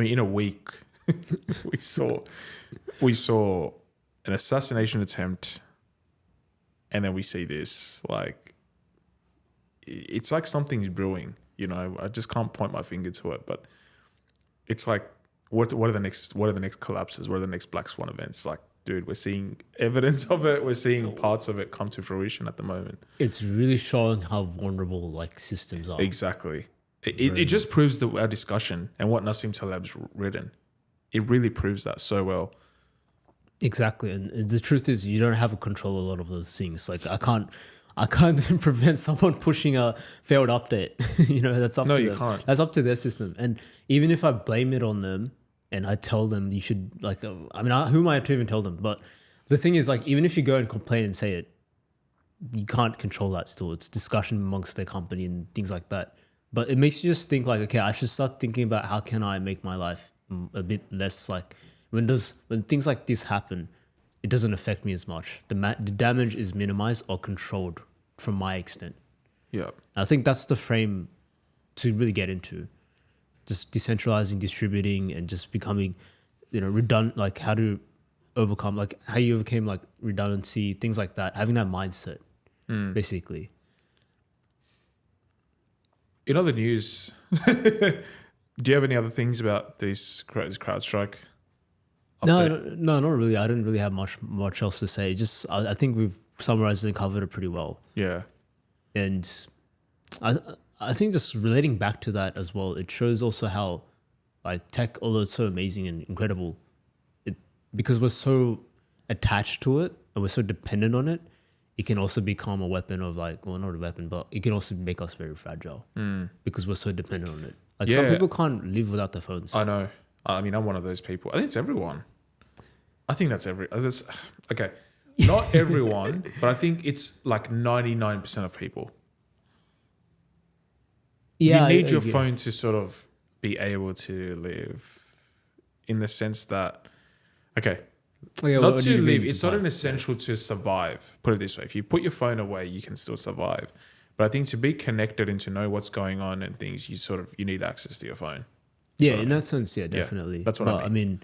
mean, in a week, we saw an assassination attempt, and then we see this. Like, it's like something's brewing. You know, I just can't point my finger to it, but it's like, what are the next collapses? What are the next black swan events? Like, dude, we're seeing evidence of it. We're seeing parts of it come to fruition at the moment. It's really showing how vulnerable like systems are. Exactly. It just proves our discussion and what Nassim Taleb's written. It really proves that so well. Exactly, and the truth is, you don't have control a lot of those things. Like I can't prevent someone pushing a failed update. You know, that's up to them. No, you can't. That's up to their system. And even if I blame it on them and I tell them you should, like, who am I to even tell them? But the thing is, like, even if you go and complain and say it, you can't control that still. It's discussion amongst their company and things like that. But it makes you just think like, okay, I should start thinking about how can I make my life a bit less like, when things like this happen, it doesn't affect me as much. The damage is minimized or controlled from my extent. Yeah. I think that's the frame to really get into. Just decentralizing, distributing, and just becoming, you know, redundant, like how to overcome, like how you overcame like redundancy, things like that, having that mindset, basically. In other news, do you have any other things about this CrowdStrike update? No, not really. I didn't really have much else to say. Just I think we've summarized and covered it pretty well. Yeah. And I think just relating back to that as well, it shows also how like tech, although it's so amazing and incredible, because we're so attached to it and we're so dependent on it, it can also become a weapon of like, well, not a weapon, but it can also make us very fragile because we're so dependent on it. Like some people can't live without their phones. I know. I mean, I'm one of those people. I think it's everyone. I think that's okay. Not everyone, but I think it's like 99% of people. Yeah, you need your phone to sort of be able to live in the sense that, okay, not to live. It's not an essential to survive. Put it this way. If you put your phone away, you can still survive. But I think to be connected and to know what's going on and things, you need access to your phone. Yeah, in that sense, yeah, definitely. Yeah, that's what I mean.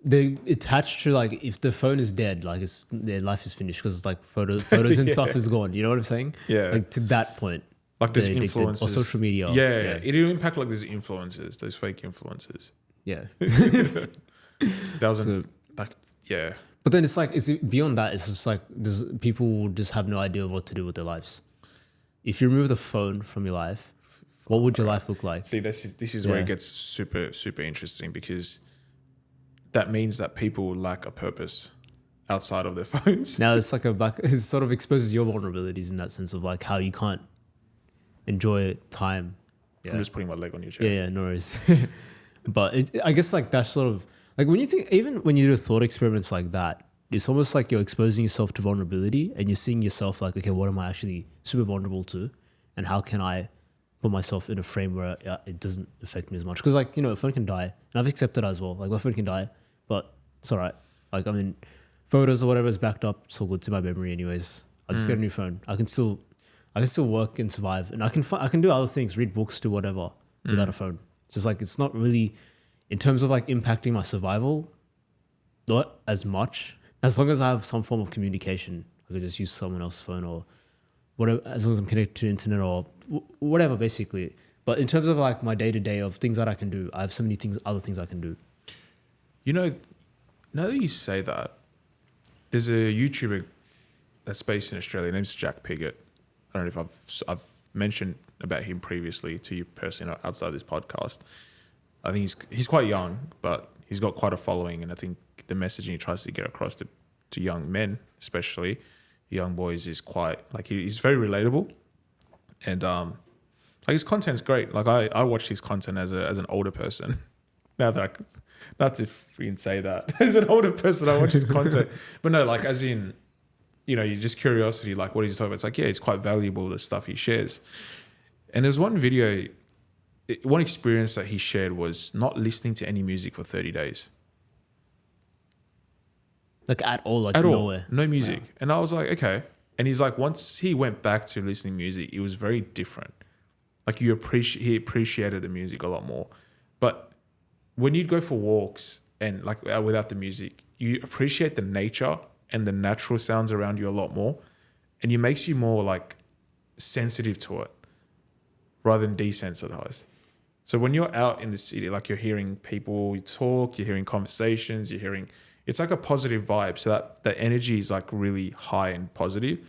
They attached to like if the phone is dead, like their life is finished because like photos and stuff is gone. You know what I'm saying? Yeah. Like to that point. Like there's influencers or social media. Yeah. It'll impact like those influencers, those fake influencers. Yeah. Yeah. But then it's like, is it beyond that? It's just like people will just have no idea what to do with their lives. If you remove the phone from your life, what would your life look like? See, this is where it gets super, super interesting because that means that people lack a purpose outside of their phones. Now it's like it sort of exposes your vulnerabilities in that sense of like how you can't enjoy time. Yeah. I'm just putting my leg on your chair. Yeah, no worries. But I guess like that's sort of like when you think, even when you do thought experiments like that, it's almost like you're exposing yourself to vulnerability and you're seeing yourself like, okay, what am I actually super vulnerable to? And how can I put myself in a frame where it doesn't affect me as much? Because like, you know, a phone can die and I've accepted that as well. Like my phone can die, but it's all right. Like, I mean, photos or whatever is backed up. It's all good to my memory anyways. I'll just get a new phone. I can still work and survive. And I can do other things, read books, do whatever without a phone. It's just like, it's not really, in terms of like impacting my survival, not as much. As long as I have some form of communication, I could just use someone else's phone or whatever, as long as I'm connected to the internet or whatever, basically. But in terms of like my day-to-day of things that I can do, I have so many other things I can do. You know, now that you say that, there's a YouTuber that's based in Australia. His name's Jak Piggott. I don't know if I've mentioned about him previously to you personally outside this podcast. I think he's quite young, but he's got quite a following, and I think the messaging he tries to get across to young men, especially young boys, is quite like he's very relatable, and like his content's great. Like I watched his content as an older person. Now that not to freaking say that as an older person, I watch his content, but no, like as in, you know, you just curiosity, like what he's talking about. It's like, yeah, it's quite valuable, the stuff he shares. And there's one video, one experience that he shared was not listening to any music for 30 days. Like at all, like nowhere. No music. Yeah. And I was like, okay. And he's like, once he went back to listening to music, it was very different. Like he appreciated the music a lot more. But when you go for walks and like without the music, you appreciate the nature and the natural sounds around you a lot more, and it makes you more like sensitive to it rather than desensitized. So when you're out in the city, like you're hearing people talk, you're hearing conversations, it's like a positive vibe. So that the energy is like really high and positive.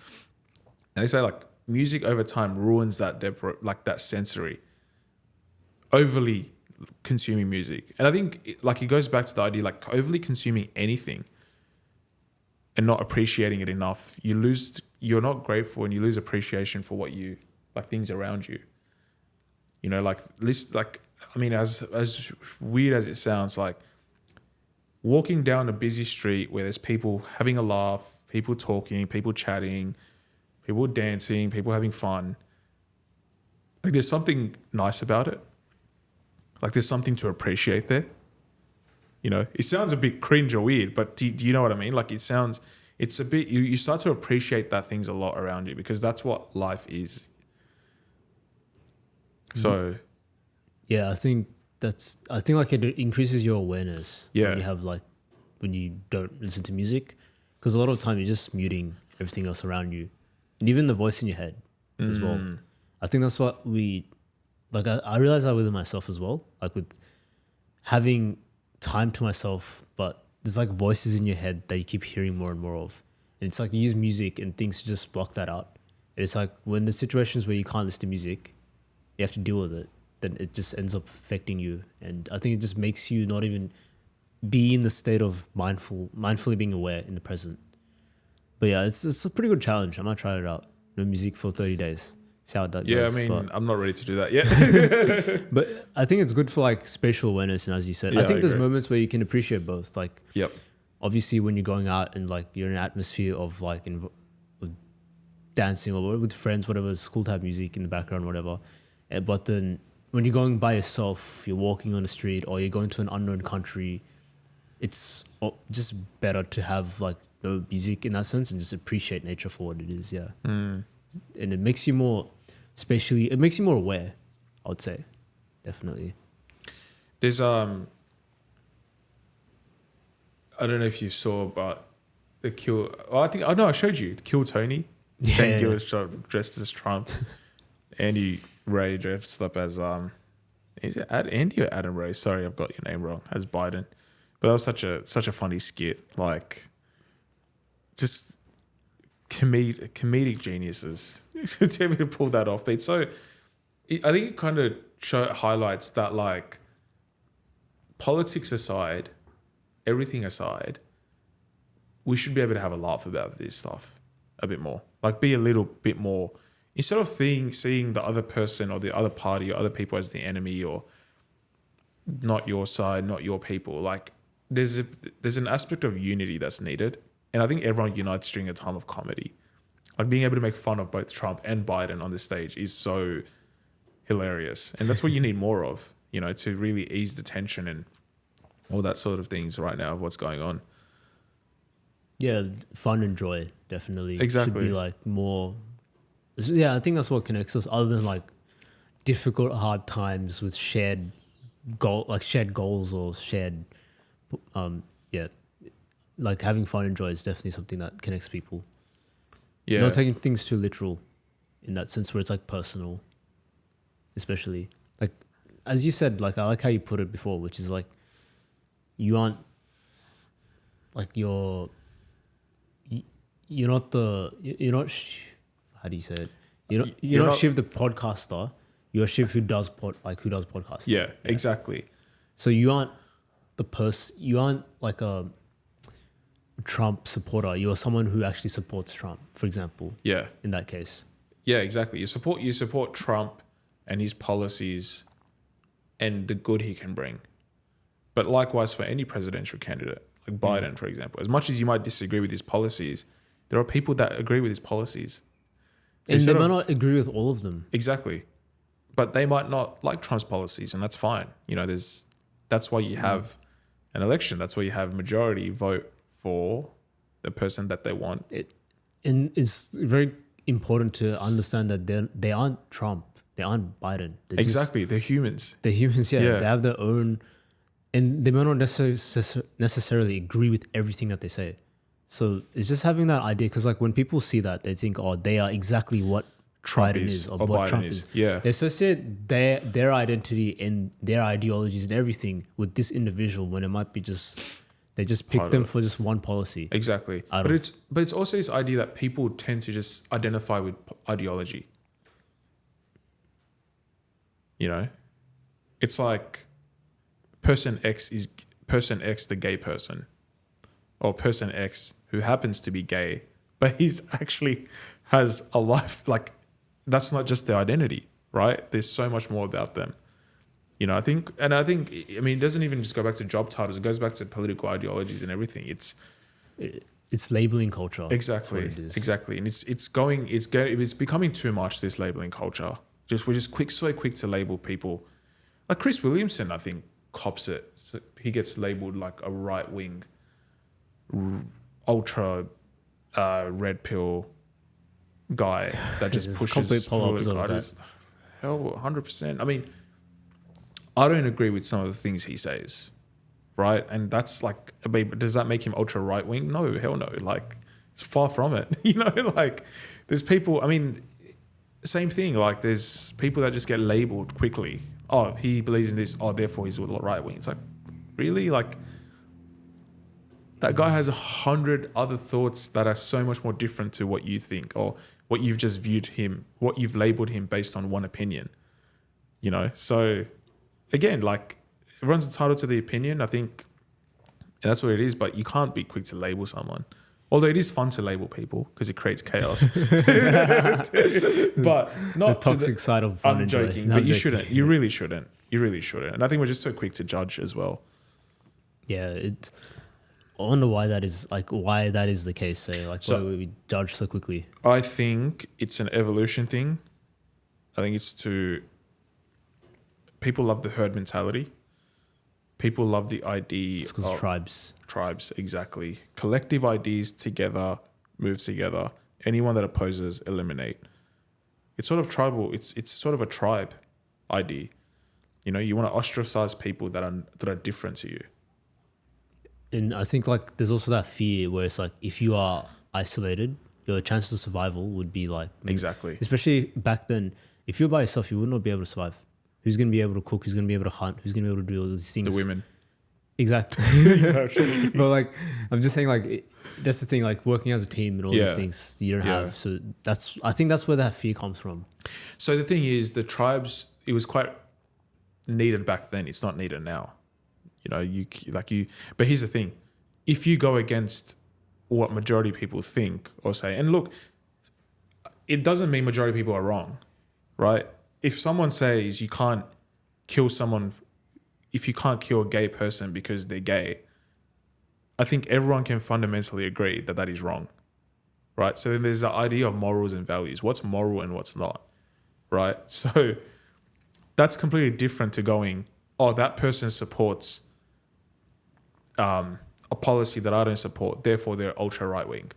And they say like music over time ruins that like that sensory. Overly consuming music. And I think it goes back to the idea like overly consuming anything and not appreciating it enough, you're not grateful and you lose appreciation for what you like things around you. You know, like this, like I mean, as weird as it sounds, like walking down a busy street where there's people having a laugh, people talking, people chatting, people dancing, people having fun. Like there's something nice about it. Like there's something to appreciate there. You know, it sounds a bit cringe or weird, but do you know what I mean? Like it's a bit, you start to appreciate that things a lot around you because that's what life is. So. Yeah, I think like it increases your awareness when you don't listen to music, because a lot of the time you're just muting everything else around you and even the voice in your head as well. I think that's what I realize that within myself as well, like with having time to myself, but there's like voices in your head that you keep hearing more and more of. And it's like you use music and things to just block that out. And it's like when the situations where you can't listen to music, you have to deal with it, then it just ends up affecting you. And I think it just makes you not even be in the state of mindfully being aware in the present. But yeah, it's a pretty good challenge. I might try it out. No music for 30 days. See how that goes. Yeah, I mean, I'm not ready to do that yet. But I think it's good for like spatial awareness. And as you said, Yeah, I think I there's agree. moments where you can appreciate both. Like, Yep. obviously when you're going out and like you're in an atmosphere of like of dancing or with friends, whatever, it's cool to have music in the background, whatever. But then when you're going by yourself, you're walking on the street or you're going to an unknown country, it's just better to have like no music in that sense and just appreciate nature for what it is. Yeah. And it makes you more it makes you more aware, I would say. Definitely. There's I don't know if you saw, but the kill. Oh, I showed you Kill Tony. Yeah. Shane Gillis dressed as Trump. Andy Ray dressed up as is it Andy or Adam Ray? Sorry, I've got your name wrong. As Biden, but that was such a funny skit. Like, just comedic geniuses to me to pull that off. But it's so, I think it kind of highlights that like politics aside, everything aside, we should be able to have a laugh about this stuff a bit more. Like be a little bit more, instead of seeing the other person or the other party or other people as the enemy or not your side, not your people. Like there's an aspect of unity that's needed. And I think everyone unites during a time of comedy. Like being able to make fun of both Trump and Biden on this stage is so hilarious. And that's what you need more of, you know, to really ease the tension and all that sort of things right now of what's going on. Yeah, fun and joy definitely Exactly. should be like more. Yeah, I think that's what connects us. Other than like difficult, hard times with shared goals or shared, like having fun and joy is definitely something that connects people. Yeah. Not taking things too literal, in that sense where it's like personal, especially like as you said. Like I like how you put it before, which is like you aren't like you're not how do you say it? You're not Shiv the podcaster. You're Shiv who does podcasts. Yeah, exactly. So you aren't the person. You aren't like a Trump supporter. You're someone who actually supports Trump, for example. Yeah. In that case. Yeah, exactly. You support Trump and his policies and the good he can bring. But likewise for any presidential candidate, like Biden, for example, as much as you might disagree with his policies, there are people that agree with his policies. And they might not agree with all of them. Exactly. But they might not like Trump's policies, and that's fine. You know, that's why you have an election. That's why you have majority vote for the person that they want. And it's very important to understand that they aren't Trump. They aren't Biden. They're humans. They're humans, yeah. They have their own and they might not necessarily agree with everything that they say. So it's just having that idea, because like when people see that, they think, oh, they are exactly what Trident is, or what Biden Trump is. Yeah. They associate their identity and their ideologies and everything with this individual, when it might be just they just pick them for just one policy. Exactly. But it's also this idea that people tend to just identify with ideology. You know? It's like person X is person X, the gay person, or person X who happens to be gay, but he's actually has a life. Like, that's not just their identity, right? There's so much more about them. You know, I think, I mean, it doesn't even just go back to job titles. It goes back to political ideologies and everything. It's labeling culture. Exactly. That's what it is. Exactly. And it's becoming too much, this labeling culture. We're so quick to label people. Like Chris Williamson, I think, cops it. So he gets labeled like a right wing, ultra red pill guy that just It's pushes complete polar opposite of that. Hell, 100%. I mean, I don't agree with some of the things he says, right? And that's like, I mean, does that make him ultra right wing? No, hell no. Like, it's far from it. You know, like, there's people, I mean, same thing. Like, there's people that just get labeled quickly. Oh, he believes in this. Oh, therefore he's right wing. It's like, really? Like, that guy has 100 other thoughts that are so much more different to what you think, or what you've just viewed him, what you've labeled him based on one opinion. You know, so again, like, everyone's entitled to the opinion. I think that's what it is, but you can't be quick to label someone. Although it is fun to label people because it creates chaos. But not the toxic side of fun. I'm joking, but you shouldn't. You really shouldn't. You really shouldn't. And I think we're just so quick to judge as well. Yeah, I wonder why that is. Like, why that is the case. Say, like, why we judge so quickly. I think it's an evolution thing. I think people love the herd mentality. People love the idea of tribes, exactly. Collective ideas together, move together. Anyone that opposes, eliminate. It's sort of tribal. It's sort of a tribe idea. You know, you want to ostracize people that are different to you. And I think, like, there's also that fear where it's like, if you are isolated, your chances of survival would be like, Exactly. Especially back then, if you're by yourself, you would not be able to survive. Who's going to be able to cook? Who's going to be able to hunt? Who's going to be able to do all these things? The women. Exactly. But like, I'm just saying, like, that's the thing, like, working as a team and all these things you don't have. So I think that's where that fear comes from. So the thing is, the tribes, it was quite needed back then. It's not needed now. You know, but here's the thing. If you go against what majority of people think or say, and look, it doesn't mean majority of people are wrong, right? If someone says you can't kill someone, if you can't kill a gay person because they're gay, I think everyone can fundamentally agree that that is wrong, right? So then there's the idea of morals and values. What's moral and what's not, right? So that's completely different to going, oh, that person supports a policy that I don't support, therefore they're ultra right wing.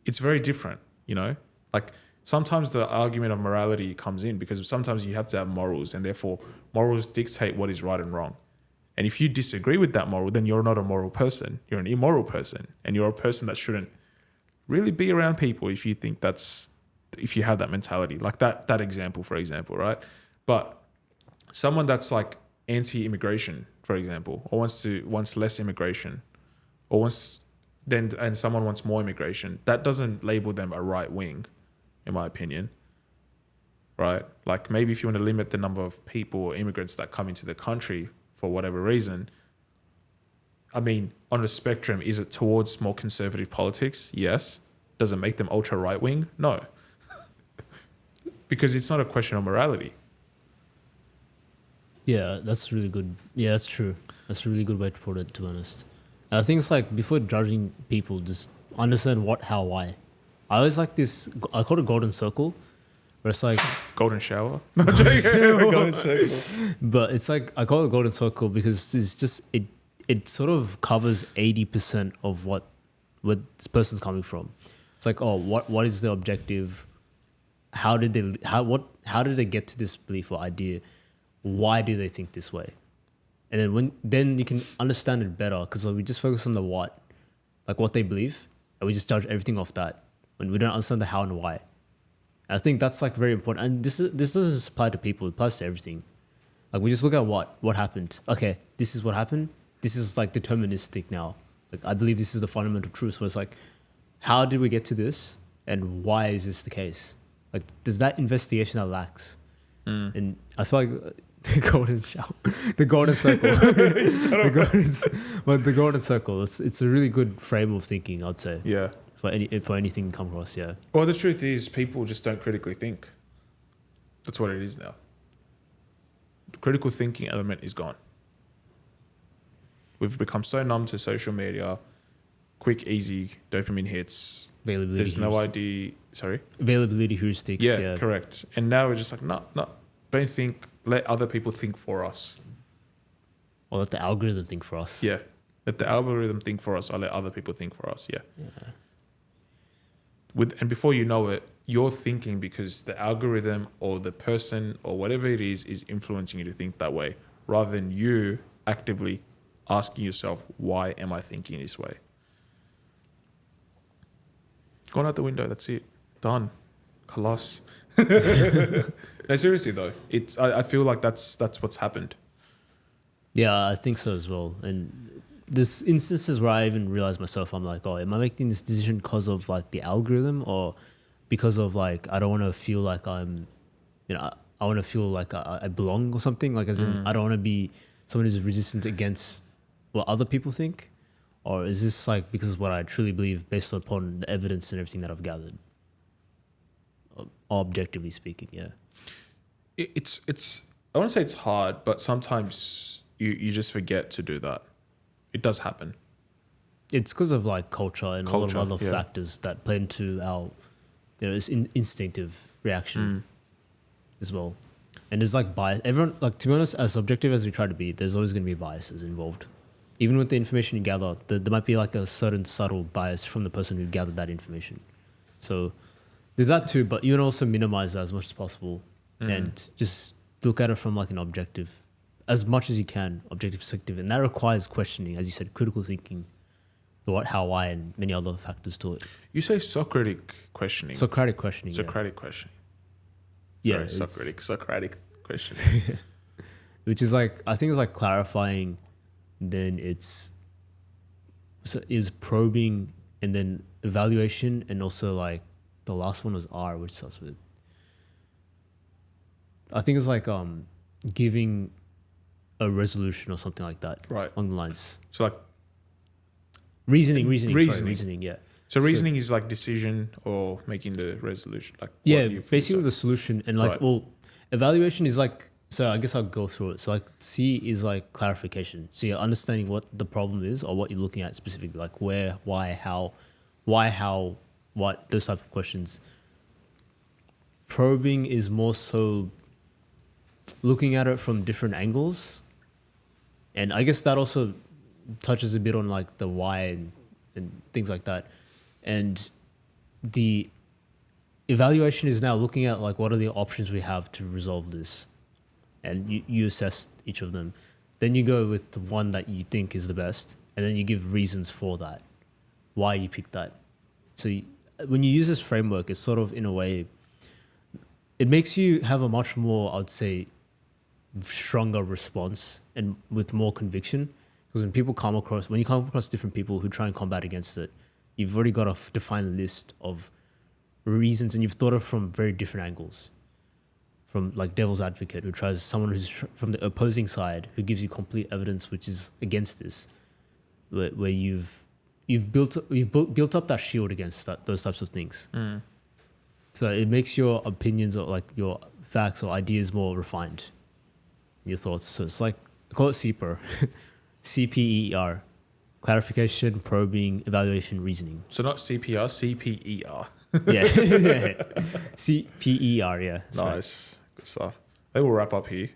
It's very different, you know? Like, sometimes the argument of morality comes in because sometimes you have to have morals, and therefore morals dictate what is right and wrong. And if you disagree with that moral, then you're not a moral person. You're an immoral person, and you're a person that shouldn't really be around people if you think if you have that mentality. Like that example, for example, right? But someone that's like anti-immigration, for example, or wants less immigration, or and someone wants more immigration, that doesn't label them a right wing, in my opinion. Right? Like, maybe if you want to limit the number of people or immigrants that come into the country for whatever reason, I mean, on the spectrum, is it towards more conservative politics? Yes. Does it make them ultra right wing? No. Because it's not a question of morality. Yeah, that's really good. Yeah, that's true. That's a really good way to put it, to be honest. And I think it's like, before judging people, just understand what, how, why. I always like this, I call it golden circle, where it's like... Golden shower? Golden circle. But it's like, I call it golden circle because it's just, it sort of covers 80% of what this person's coming from. It's like, oh, what is the objective? How did they get to this belief or idea? Why do they think this way? and then you can understand it better because we just focus on the what, like what they believe, and we just judge everything off that when we don't understand the how and why. And I think that's like very important. And this doesn't just apply to people; it applies to everything. Like we just look at what happened. Okay, this is what happened. This is like deterministic now. Like I believe this is the fundamental truth. So it's like, how did we get to this, and why is this the case? Like, there's that investigation that lacks, and I feel like the golden shower, the golden circle, the golden circle. It's a really good frame of thinking, I'd say. Yeah. For anything you come across, yeah. Well, the truth is, people just don't critically think. That's what it is now. The critical thinking element is gone. We've become so numb to social media, quick, easy dopamine hits. Availability. There's no idea. Sorry. Availability heuristics. Yeah, correct. And now we're just like, no, don't think. Let other people think for us. Or let the algorithm think for us. Yeah, let the algorithm think for us. Or let other people think for us. Yeah. And before you know it, you're thinking because the algorithm or the person or whatever it is influencing you to think that way, rather than you actively asking yourself, why am I thinking this way? Gone out the window. That's it. Done. Coloss. No, seriously though, I feel like that's what's happened. Yeah, I think so as well. And there's instances where I even realize myself, I'm like, oh, am I making this decision because of like the algorithm or because of like I don't want to feel like I'm, I want to feel like I belong or something. Like as in I don't want to be someone who's resistant against what other people think, or is this like because of what I truly believe based upon the evidence and everything that I've gathered? Objectively speaking, yeah. It's I want to say it's hard, but sometimes you just forget to do that. It does happen. It's because of like culture and a lot of other factors that play into our, this instinctive reaction as well. And there's like bias. Everyone, like to be honest, as objective as we try to be, there's always going to be biases involved. Even with the information you gather, there might be like a certain subtle bias from the person who gathered that information. So there's that too, but you can also minimize that as much as possible and just look at it from like an objective, as much as you can, objective perspective. And that requires questioning, as you said, critical thinking, the what, how, why, and many other factors to it. You say Socratic questioning. Socratic questioning. Socratic questioning. Yeah. Sorry, Socratic questioning. Which is like, I think it's like clarifying, then is probing, and then evaluation, and also like the last one was R, which starts with, I think it's like giving a resolution or something like that. Right. On the lines. So like reasoning, yeah. So reasoning is like decision or making the resolution. Like yeah, basically the solution. And like, right. well, evaluation is like, so I guess I'll go through it. So like C is like clarification. So you're understanding what the problem is or what you're looking at specifically, like where, why, how, what, those type of questions. Probing is more so looking at it from different angles. And I guess that also touches a bit on like the why and things like that. And the evaluation is now looking at like what are the options we have to resolve this. And you assess each of them. Then you go with the one that you think is the best. And then you give reasons for that, why you picked that. So when you use this framework, it's sort of in a way, it makes you have a much more, I would say, stronger response and with more conviction. Because when you come across different people who try and combat against it, you've already got a defined list of reasons and you've thought of from very different angles. From like devil's advocate, who tries someone who's from the opposing side, who gives you complete evidence which is against this, where you've built up that shield against those types of things. So it makes your opinions or like your facts or ideas more refined. Your thoughts. So it's like, I call it CPER, CPER, clarification, probing, evaluation, reasoning. So not CPR, CPER. Yeah, CPER. Yeah, nice, right. Good stuff. I think we'll wrap up here.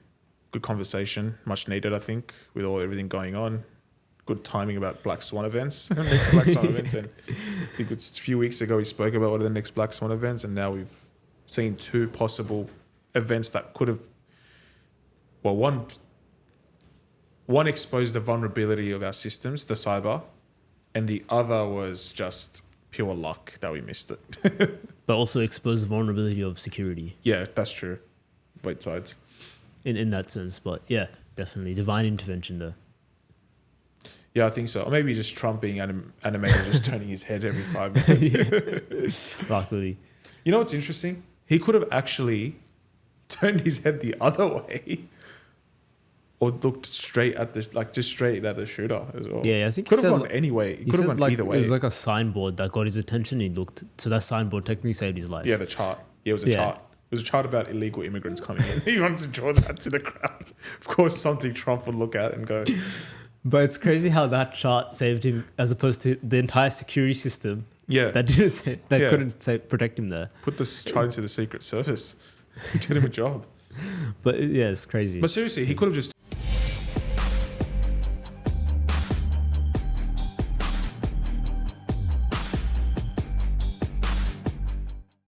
Good conversation, much needed, I think, with everything going on. Good timing about Black Swan events, next Black Swan events, and I think it's a few weeks ago we spoke about what are the next Black Swan events, and now we've seen two possible events that could have. Well, one one exposed the vulnerability of our systems, the cyber, and the other was just pure luck that we missed it. But also expose the vulnerability of security Yeah, that's true. Both sides. in that sense. But yeah, definitely divine intervention though. Yeah, I think so. Or maybe just Trump being animated, just turning his head every 5 minutes. Luckily. You know what's interesting? He could have actually turned his head the other way, or looked straight at just straight at the shooter as well. Yeah, I think Could he have said, gone any way. He he could have said gone like either way. it was like a signboard that got his attention. He looked, so that signboard technically saved his life. Yeah, the chart. Yeah, it was a Yeah. chart. It was a chart about illegal immigrants coming in. He wanted to draw that to the crowd. Of course, something Trump would look at and go, But it's crazy how that chart saved him as opposed to the entire security system yeah, that didn't say, that Yeah. couldn't protect him there. put this chart into the Secret Service. Get him a job. But yeah, it's crazy. But seriously, he could have just